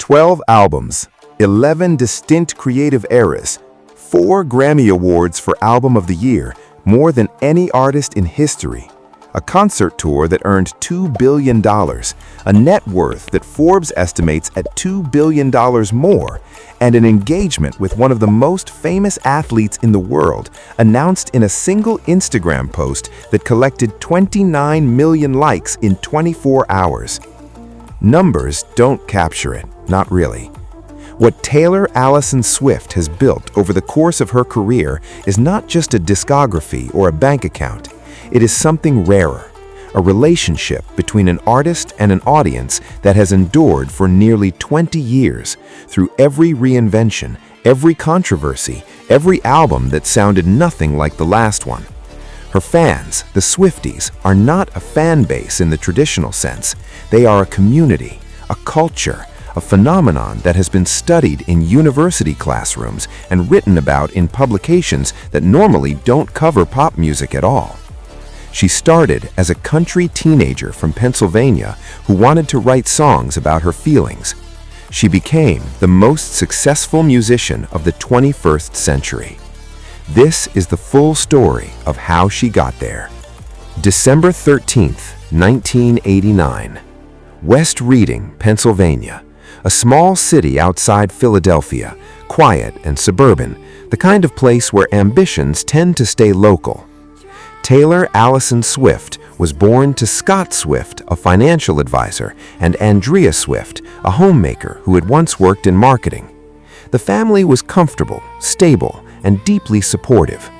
12 albums, 11 distinct creative eras, 4 Grammy Awards for Album of the Year, more than any artist in history. A concert tour that earned $2 billion, a net worth that Forbes estimates at $2 billion more, and an engagement with one of the most famous athletes in the world, announced in a single Instagram post that collected 29 million likes in 24 hours. Numbers don't capture it, not really. What Taylor Allison Swift has built over the course of her career is not just a discography or a bank account. It is something rarer, a relationship between an artist and an audience that has endured for nearly 20 years through every reinvention, every controversy, every album that sounded nothing like the last one. Her fans, the Swifties, are not a fan base in the traditional sense. They are a community, a culture, a phenomenon that has been studied in university classrooms and written about in publications that normally don't cover pop music at all. She started as a country teenager from Pennsylvania who wanted to write songs about her feelings. She became the most successful musician of the 21st century. This is the full story of how she got there. December 13th, 1989. West Reading, Pennsylvania. A small city outside Philadelphia, quiet and suburban, the kind of place where ambitions tend to stay local. Taylor Allison Swift was born to Scott Swift, a financial advisor, and Andrea Swift, a homemaker who had once worked in marketing. The family was comfortable, stable, and deeply supportive.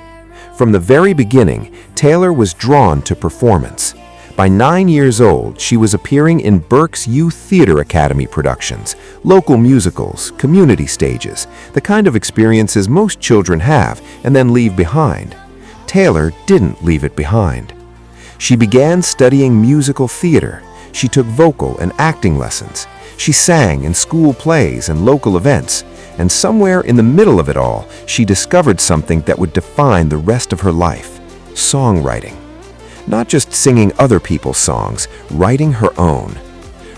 From the very beginning, Taylor was drawn to performance. By 9 years old, she was appearing in Berks Youth Theater Academy productions, local musicals, community stages, the kind of experiences most children have and then leave behind. Taylor didn't leave it behind. She began studying musical theater. She took vocal and acting lessons. She sang in school plays and local events. And somewhere in the middle of it all, she discovered something that would define the rest of her life: songwriting. Not just singing other people's songs, writing her own.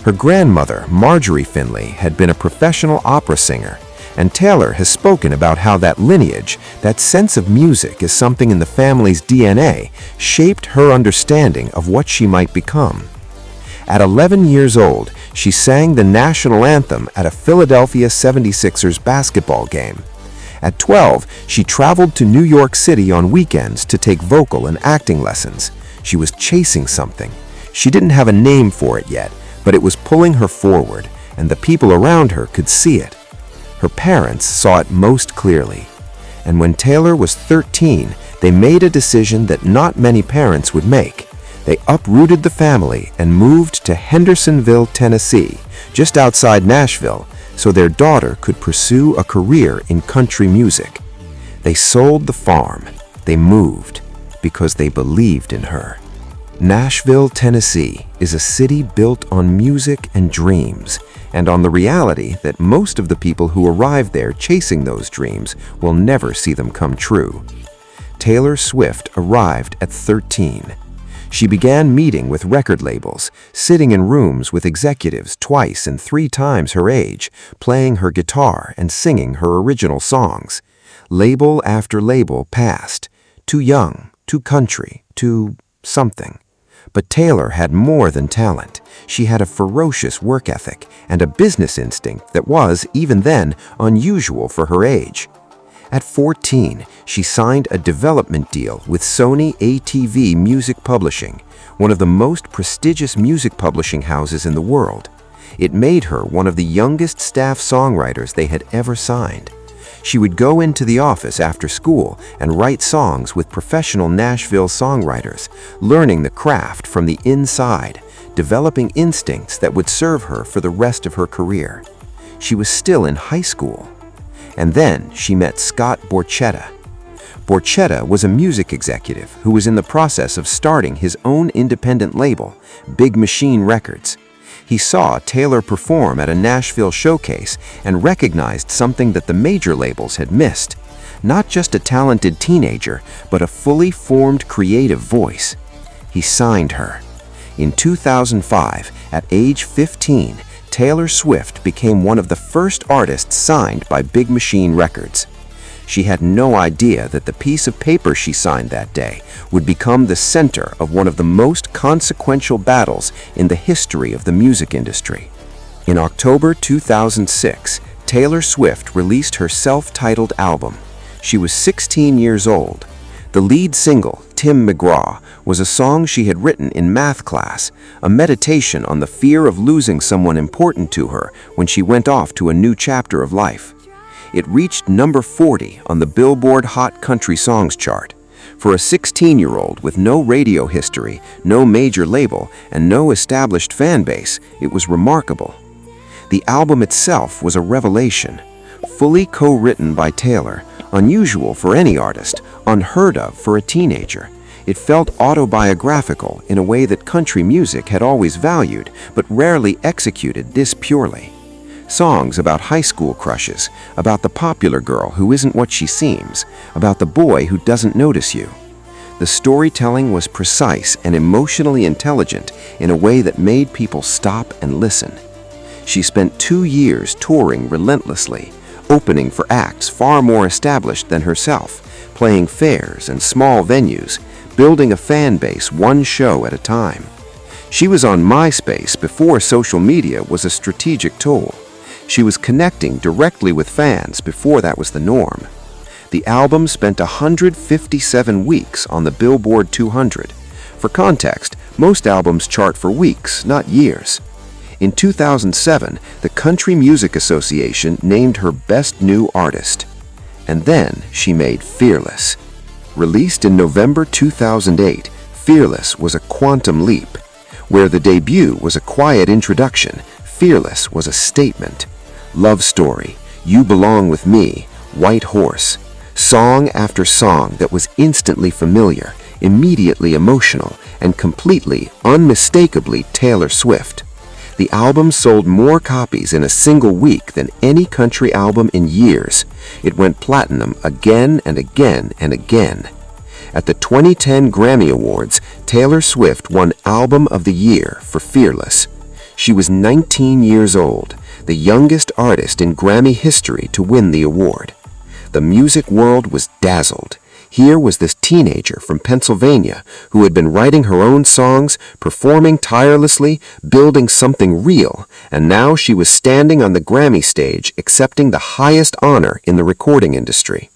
Her grandmother, Marjorie Finley, had been a professional opera singer, and Taylor has spoken about how that lineage, that sense of music as something in the family's DNA, shaped her understanding of what she might become. At 11 years old, she sang the national anthem at a Philadelphia 76ers basketball game. At 12, she traveled to New York City on weekends to take vocal and acting lessons. She was chasing something. She didn't have a name for it yet, but it was pulling her forward, and the people around her could see it. Her parents saw it most clearly. And when Taylor was 13, they made a decision that not many parents would make. They uprooted the family and moved to Hendersonville, Tennessee, just outside Nashville, so their daughter could pursue a career in country music. They sold the farm. They moved because they believed in her. Nashville, Tennessee is a city built on music and dreams, and on the reality that most of the people who arrive there chasing those dreams will never see them come true. Taylor Swift arrived at 13. She began meeting with record labels, sitting in rooms with executives twice and 3 times her age, playing her guitar and singing her original songs. Label after label passed. Too young, too country, too something. But Taylor had more than talent. She had a ferocious work ethic and a business instinct that was, even then, unusual for her age. At 14, she signed a development deal with Sony ATV Music Publishing, one of the most prestigious music publishing houses in the world. It made her one of the youngest staff songwriters they had ever signed. She would go into the office after school and write songs with professional Nashville songwriters, learning the craft from the inside, developing instincts that would serve her for the rest of her career. She was still in high school. And then she met Scott Borchetta. Borchetta was a music executive who was in the process of starting his own independent label, Big Machine Records. He saw Taylor perform at a Nashville showcase and recognized something that the major labels had missed. Not just a talented teenager, but a fully formed creative voice. He signed her. In 2005, at age 15, Taylor Swift became one of the first artists signed by Big Machine Records. She had no idea that the piece of paper she signed that day would become the center of one of the most consequential battles in the history of the music industry. In October 2006, Taylor Swift released her self-titled album. She was 16 years old. The lead single, Tim McGraw, was a song she had written in math class, a meditation on the fear of losing someone important to her when she went off to a new chapter of life. It reached number 40 on the Billboard Hot Country Songs chart. For a 16-year-old with no radio history, no major label, and no established fan base, it was remarkable. The album itself was a revelation. Fully co-written by Taylor, unusual for any artist, unheard of for a teenager. It felt autobiographical in a way that country music had always valued, but rarely executed this purely. Songs about high school crushes, about the popular girl who isn't what she seems, about the boy who doesn't notice you. The storytelling was precise and emotionally intelligent in a way that made people stop and listen. She spent 2 years touring relentlessly, opening for acts far more established than herself, playing fairs and small venues, building a fan base one show at a time. She was on MySpace before social media was a strategic tool. She was connecting directly with fans before that was the norm. The album spent 157 weeks on the Billboard 200. For context, most albums chart for weeks, not years. In 2007, the Country Music Association named her Best New Artist. And then she made Fearless. Released in November 2008, Fearless was a quantum leap. Where the debut was a quiet introduction, Fearless was a statement. Love Story, You Belong With Me, White Horse. Song after song that was instantly familiar, immediately emotional, and completely, unmistakably Taylor Swift. The album sold more copies in a single week than any country album in years. It went platinum again and again and again. At the 2010 Grammy Awards, Taylor Swift won Album of the Year for Fearless. She was 19 years old, the youngest artist in Grammy history to win the award. The music world was dazzled. Here was this teenager from Pennsylvania who had been writing her own songs, performing tirelessly, building something real, and now she was standing on the Grammy stage accepting the highest honor in the recording industry.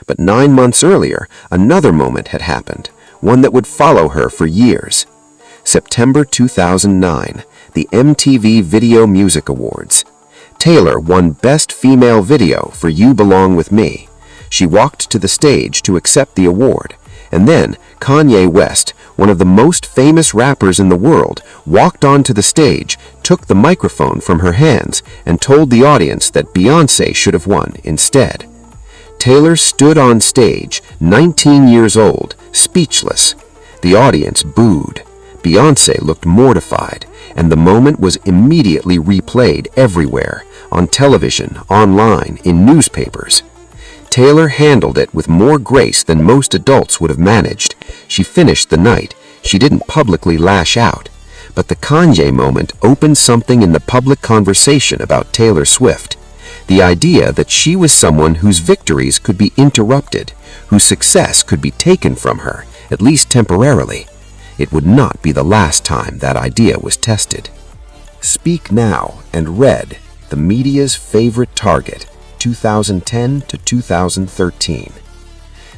But 9 months earlier, another moment had happened, one that would follow her for years. September 2009, the MTV Video Music Awards. Taylor won Best Female Video for You Belong With Me. She walked to the stage to accept the award, and then Kanye West, one of the most famous rappers in the world, walked onto the stage, took the microphone from her hands, and told the audience that Beyoncé should have won instead. Taylor stood on stage, 19 years old, speechless. The audience booed. Beyoncé looked mortified, and the moment was immediately replayed everywhere, on television, online, in newspapers. Taylor handled it with more grace than most adults would have managed. She finished the night. She didn't publicly lash out. But the Kanye moment opened something in the public conversation about Taylor Swift. The idea that she was someone whose victories could be interrupted, whose success could be taken from her, at least temporarily. It would not be the last time that idea was tested. Speak Now and Red, the media's favorite target, 2010 to 2013.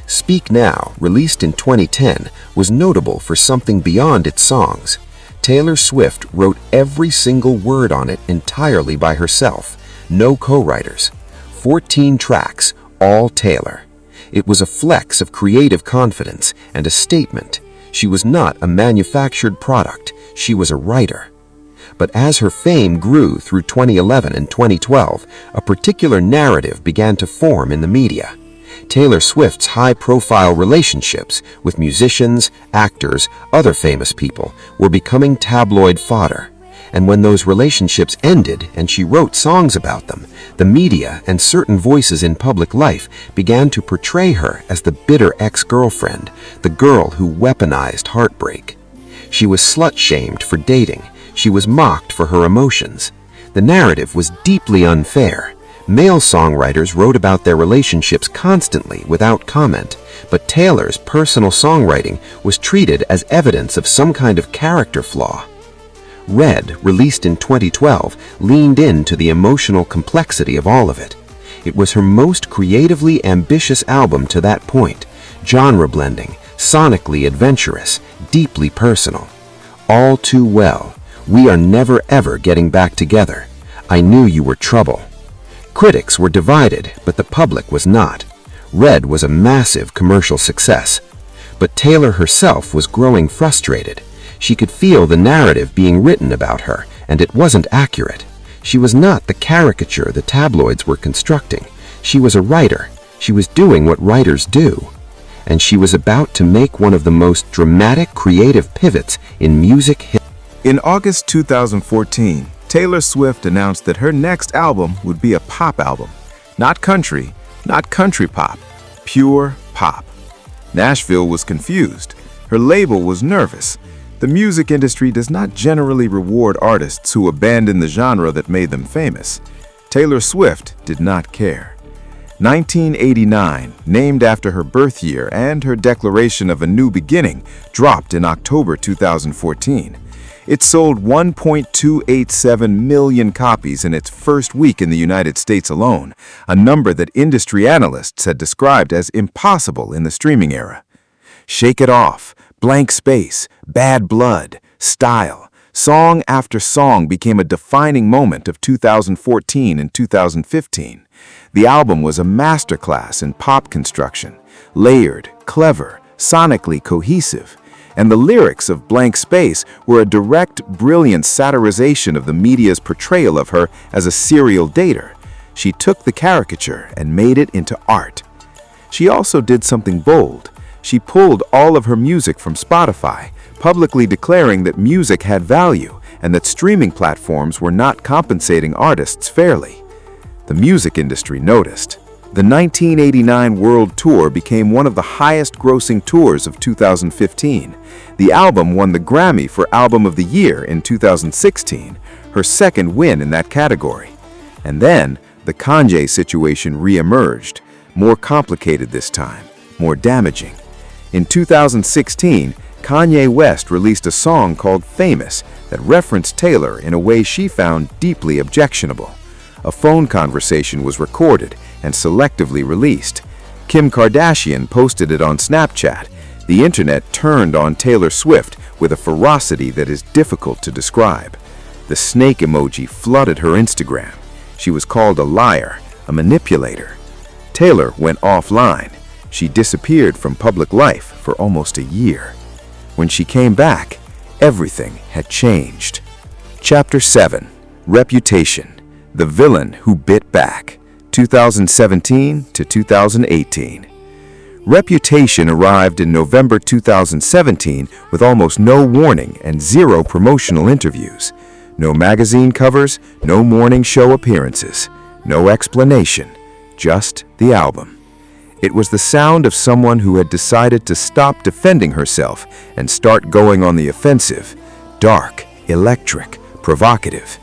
Speak Now, released in 2010, was notable for something beyond its songs. Taylor Swift wrote every single word on it entirely by herself, no co-writers. 14 tracks, all Taylor. It was a flex of creative confidence and a statement. She was not a manufactured product, she was a writer. But as her fame grew through 2011 and 2012, a particular narrative began to form in the media. Taylor Swift's high-profile relationships with musicians, actors, other famous people were becoming tabloid fodder. And when those relationships ended and she wrote songs about them, the media and certain voices in public life began to portray her as the bitter ex-girlfriend, the girl who weaponized heartbreak. She was slut-shamed for dating. She was mocked for her emotions. The narrative was deeply unfair. Male songwriters wrote about their relationships constantly without comment, but Taylor's personal songwriting was treated as evidence of some kind of character flaw. Red, released in 2012, leaned into the emotional complexity of all of it. It was her most creatively ambitious album to that point, genre-blending, sonically adventurous, deeply personal. All too well, we are never ever getting back together. I knew you were trouble. Critics were divided, but the public was not. Red was a massive commercial success. But Taylor herself was growing frustrated. She could feel the narrative being written about her, and it wasn't accurate. She was not the caricature the tabloids were constructing. She was a writer. She was doing what writers do. And she was about to make one of the most dramatic creative pivots in music history. In August 2014, Taylor Swift announced that her next album would be a pop album. Not country pop, pure pop. Nashville was confused. Her label was nervous. The music industry does not generally reward artists who abandon the genre that made them famous. Taylor Swift did not care. 1989, named after her birth year and her declaration of a new beginning, dropped in October 2014. It sold 1.287 million copies in its first week in the United States alone, a number that industry analysts had described as impossible in the streaming era. Shake It Off, Blank Space, Bad Blood, Style, song after song became a defining moment of 2014 and 2015. The album was a masterclass in pop construction, layered, clever, sonically cohesive. And the lyrics of Blank Space were a direct, brilliant satirization of the media's portrayal of her as a serial dater. She took the caricature and made it into art. She also did something bold. She pulled all of her music from Spotify, publicly declaring that music had value and that streaming platforms were not compensating artists fairly. The music industry noticed. The 1989 World Tour became one of the highest-grossing tours of 2015. The album won the Grammy for Album of the Year in 2016, her second win in that category. And then, the Kanye situation re-emerged, more complicated this time, more damaging. In 2016, Kanye West released a song called Famous that referenced Taylor in a way she found deeply objectionable. A phone conversation was recorded and selectively released. Kim Kardashian posted it on Snapchat. The internet turned on Taylor Swift with a ferocity that is difficult to describe. The snake emoji flooded her Instagram. She was called a liar, a manipulator. Taylor went offline. She disappeared from public life for almost a year. When she came back, everything had changed. Chapter 7. Reputation. The Villain Who Bit Back, 2017 to 2018. Reputation arrived in November 2017 with almost no warning and zero promotional interviews. No magazine covers, no morning show appearances, no explanation, just the album. It was the sound of someone who had decided to stop defending herself and start going on the offensive. Dark, electric, provocative.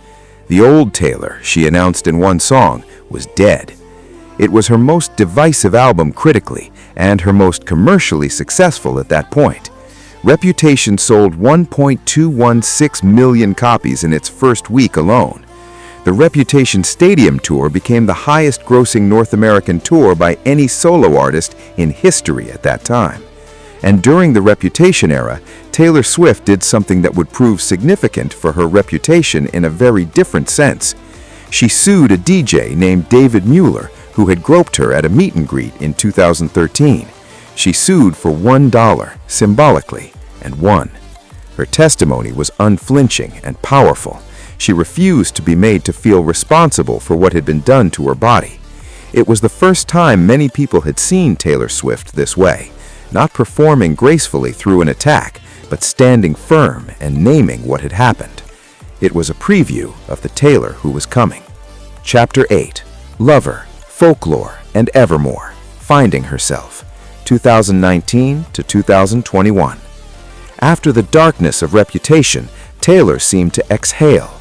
The old Taylor, she announced in one song, was dead. It was her most divisive album critically and her most commercially successful at that point. Reputation sold 1.216 million copies in its first week alone. The Reputation Stadium Tour became the highest-grossing North American tour by any solo artist in history at that time. And during the Reputation era, Taylor Swift did something that would prove significant for her reputation in a very different sense. She sued a DJ named David Mueller, who had groped her at a meet and greet in 2013. She sued for $1, symbolically, and won. Her testimony was unflinching and powerful. She refused to be made to feel responsible for what had been done to her body. It was the first time many people had seen Taylor Swift this way, not performing gracefully through an attack, but standing firm and naming what had happened. It was a preview of the Taylor who was coming. Chapter 8. Lover, Folklore, and Evermore. Finding Herself. 2019 to 2021. After the darkness of Reputation, Taylor seemed to exhale.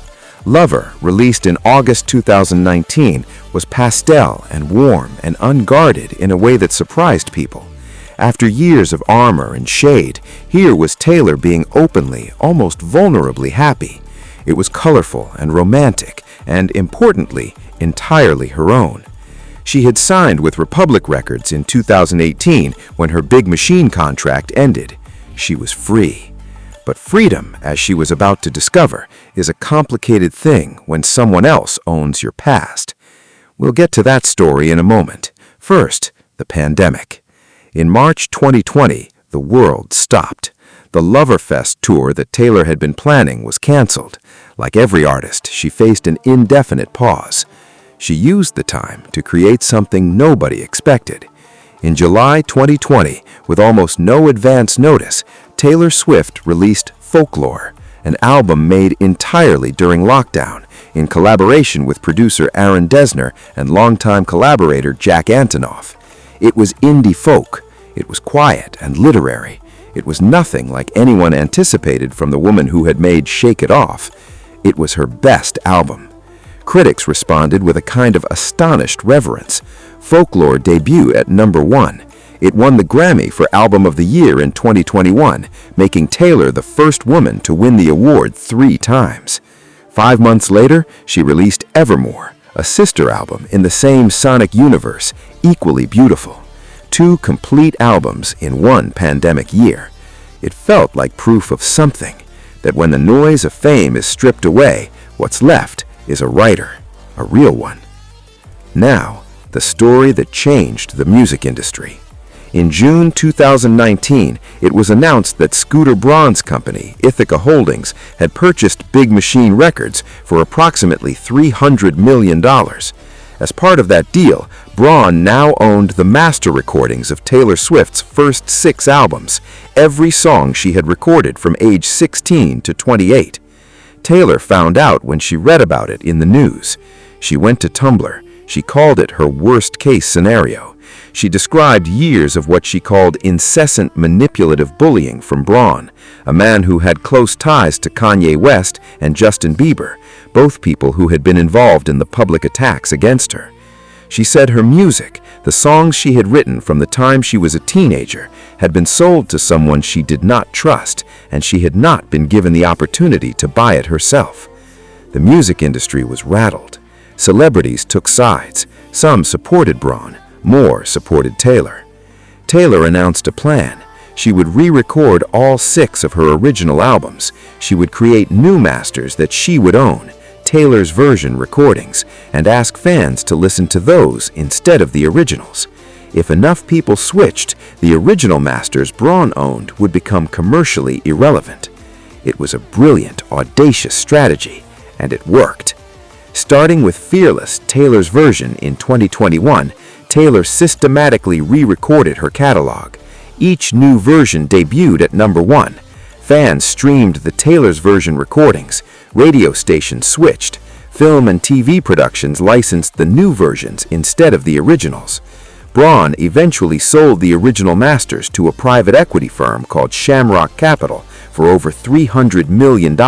Lover, released in August 2019, was pastel and warm and unguarded in a way that surprised people. After years of armor and shade, here was Taylor being openly, almost vulnerably happy. It was colorful and romantic, and importantly, entirely her own. She had signed with Republic Records in 2018 when her Big Machine contract ended. She was free. But freedom, as she was about to discover, is a complicated thing when someone else owns your past. We'll get to that story in a moment. First, the pandemic. In March 2020, the world stopped. The Loverfest tour that Taylor had been planning was canceled. Like every artist, she faced an indefinite pause. She used the time to create something nobody expected. In July 2020, with almost no advance notice, Taylor Swift released Folklore, an album made entirely during lockdown, in collaboration with producer Aaron Dessner and longtime collaborator Jack Antonoff. It was indie folk. It was quiet and literary. It was nothing like anyone anticipated from the woman who had made Shake It Off. It was her best album. Critics responded with a kind of astonished reverence. Folklore debuted at #1. It won the Grammy for Album of the Year in 2021, making Taylor the first woman to win the award 3 times. 5 months later, she released Evermore, a sister album in the same sonic universe, equally beautiful. 2 complete albums in 1 pandemic year. It felt like proof of something, that when the noise of fame is stripped away, what's left is a writer, a real one. Now, the story that changed the music industry. In June 2019, it was announced that Scooter Braun's company, Ithaca Holdings, had purchased Big Machine Records for approximately $300 million. As part of that deal, Braun now owned the master recordings of Taylor Swift's first 6 albums, every song she had recorded from age 16 to 28. Taylor found out when she read about it in the news. She went to Tumblr. She called it her worst-case scenario. She described years of what she called incessant manipulative bullying from Braun, a man who had close ties to Kanye West and Justin Bieber, both people who had been involved in the public attacks against her. She said her music, the songs she had written from the time she was a teenager, had been sold to someone she did not trust, and she had not been given the opportunity to buy it herself. The music industry was rattled. Celebrities took sides. Some supported Braun, more supported Taylor. Taylor announced a plan. She would re-record all 6 of her original albums. She would create new masters that she would own, Taylor's version recordings, and ask fans to listen to those instead of the originals. If enough people switched, the original masters Braun owned would become commercially irrelevant. It was a brilliant, audacious strategy, and it worked. Starting with Fearless, Taylor's version in 2021, Taylor systematically re-recorded her catalog. Each new version debuted at #1. Fans streamed the Taylor's version recordings, radio stations switched, film and TV productions licensed the new versions instead of the originals. Braun eventually sold the original masters to a private equity firm called Shamrock Capital for over $300 million.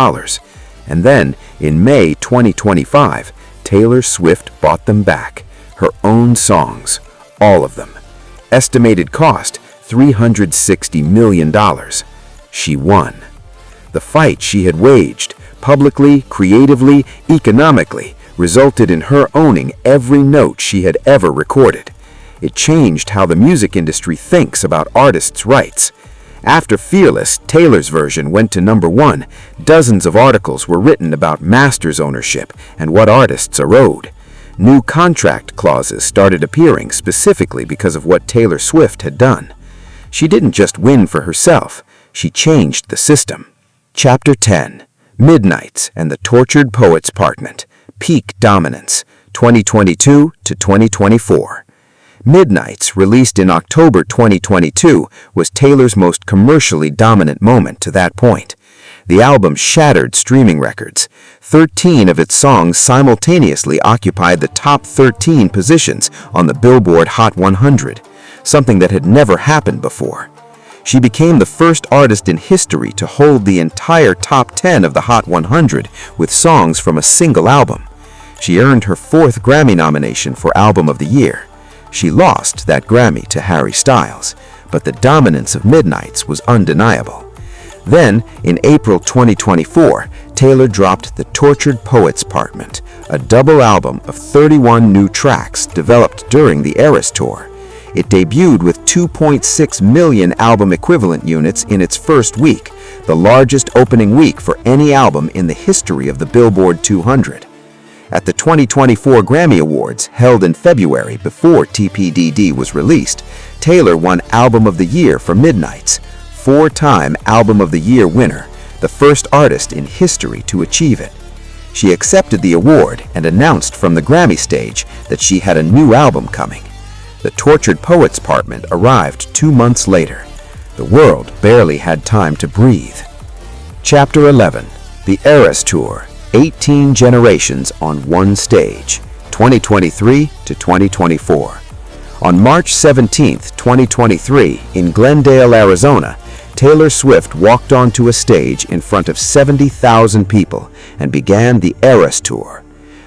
And then, in May 2025, Taylor Swift bought them back, her own songs, all of them. Estimated cost, $360 million. She won. The fight she had waged, publicly, creatively, economically, resulted in her owning every note she had ever recorded. It changed how the music industry thinks about artists' rights. After Fearless, Taylor's version went to #1. Dozens of articles were written about masters ownership and what artists are owed. New contract clauses started appearing specifically because of what Taylor Swift had done. She didn't just win for herself, she changed the system. Chapter 10. Midnights and the Tortured Poet's Apartment. Peak Dominance, 2022 to 2024. Midnights, released in October 2022, was Taylor's most commercially dominant moment to that point. The album shattered streaming records. 13 of its songs simultaneously occupied the top 13 positions on the Billboard Hot 100, something that had never happened before. She became the first artist in history to hold the entire top 10 of the Hot 100 with songs from a single album. She earned her 4th Grammy nomination for Album of the Year. She lost that Grammy to Harry Styles, but the dominance of Midnights was undeniable. Then, in April 2024, Taylor dropped The Tortured Poets Apartment, a double album of 31 new tracks developed during the Eras Tour. It debuted with 2.6 million album equivalent units in its first week, the largest opening week for any album in the history of the Billboard 200. At the 2024 Grammy Awards, held in February before TPDD was released, Taylor won Album of the Year for Midnights, 4-time Album of the Year winner, the first artist in history to achieve it. She accepted the award and announced from the Grammy stage that she had a new album coming. The Tortured Poets Apartment arrived 2 months later. The world barely had time to breathe. Chapter 11. The Eras Tour. 18 generations on one stage, 2023 to 2024. On March 17, 2023, in Glendale, Arizona, Taylor Swift walked onto a stage in front of 70,000 people and began the Eras Tour.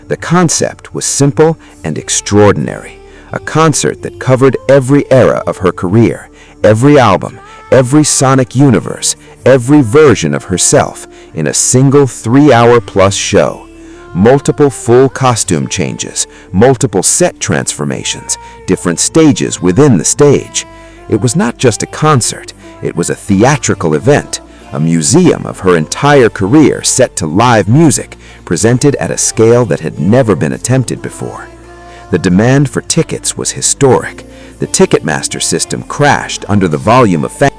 The concept was simple and extraordinary, a concert that covered every era of her career, every album, every sonic universe, every version of herself in a single 3-hour-plus show. Multiple full costume changes, multiple set transformations, different stages within the stage. It was not just a concert, it was a theatrical event, a museum of her entire career set to live music, presented at a scale that had never been attempted before. The demand for tickets was historic. The Ticketmaster system crashed under the volume of fans